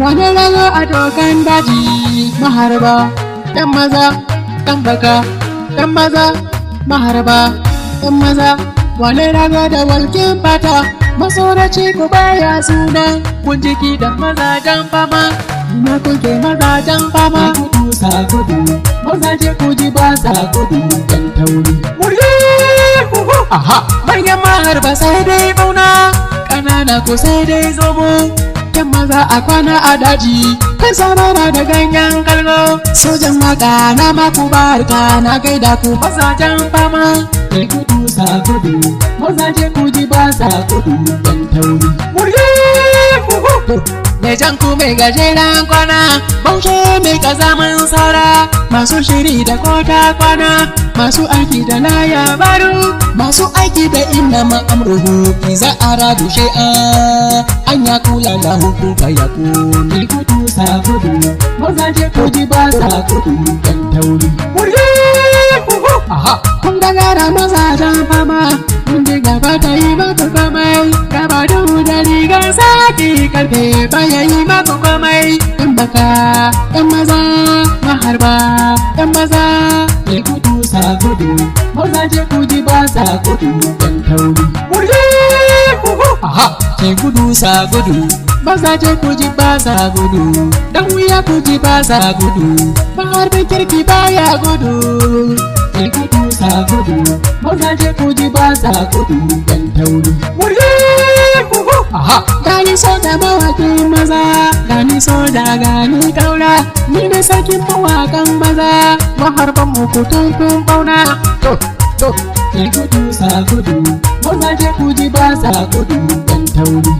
Wani rago a dokan daji maharba, ɗan maza, ɗan baka, ɗan maza, maharba, ɗan maza. Wani rago da walƙin fata, masoraci ku baya suna, kun jiki da mazajen fama, ina kuke mazajen fama. Gudu sa gudu, mazaje ku ji ba sa gudu dan tauri. Aha, manyan maharba sai dai bauna, ƙanana ku sai dai zomo. Yan maza a kwana a daji, kai sarara da ganyen kalgo. Sojan waka na maku barka, na gaida ku mazajen fama. Kai gudu sa gudu, mazaje ku ji ba sa gudu dan tauri. Mai jan ku mai gajeren kwana, baushe mai kazamin saura. Masu shiri da kota kwana, masu aiki da laya baru, masu aiki da inna ma'amruhu iza aradu shay'a an ya kula da hukunka ya kuni. Gudu sa gudu, mazaje ku ji ba sa gudu dan tauri. Aha, kun ga gara mazajen fama, mun ji gaba ta yi maka komai, gaba duhu da rigar saki karfe baya yi maka komai. Yan baka, yan maza, maharba, yan maza. Mai gudu sa gudu, mazaje ku ji ba sa gudu dan tauri. Aha, ke gudu sa gudu, mazaje ku ji ba sa gudu, dan wuya ku ji ba sa gudu, maharbin kirki baya gudu. Ke gudu sa gudu, mazaje ku ji ba sa gudu dan tauri. Aha, gani so da mawaƙin maza, gani so da gani kaura, ni ne sarkin mawaƙan maza, maharban mu kutun kun bauna. To, ke gudu sa gudu, mazaje ku ji ba sa gudu dan tauri.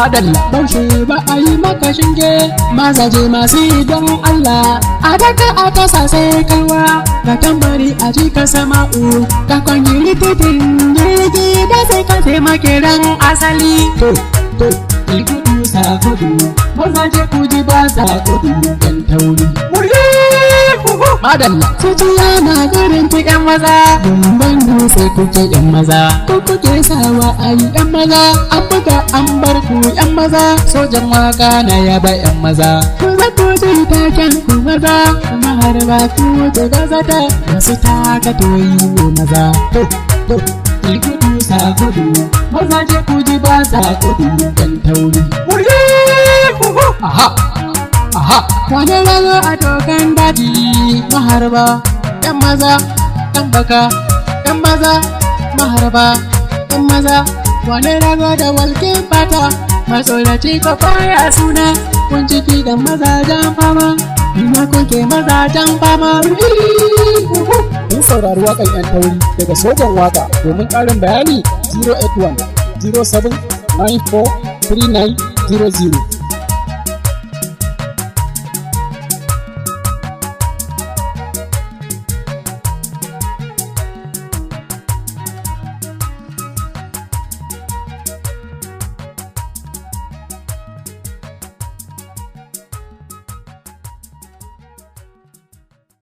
Madalla baushe ba a yi maka shinge, mazaje masu yi don Allah, a daga a kasa sai kawa, ka tambari a ji ka sama'u, ka kwangiri titin jirgi da sai ka taimake ran asali. To, ke gudu sa gudu, mazaje ku ji ba sa gudu dan tauri. Madalla zuciya na gurin ta yan maza, bumban dutse kuke yan maza, ko kuke sawa a yi yan maza, an buga an bar ku yan maza. Sojan waka na yaba yan maza, ku za ku ji taken ku maza, kuma har ba ku wuce gazata, masu taka toyi ne maza. To, ki gudu sa gudu, mazaje ku ji ba sa gudu dan tauri. Aha, wani rago a dokan daji maharba, yan maza, yan baka, yan maza, maharba, yan maza. Wani rago da walƙin fata, matsoraci ka baya suna, kun ciki da mazajen fama, ina kuke mazajen fama. Kun saurari waƙar 'yan tauri daga sojan waka. Domin ƙarin bayani 081 07 94 3900.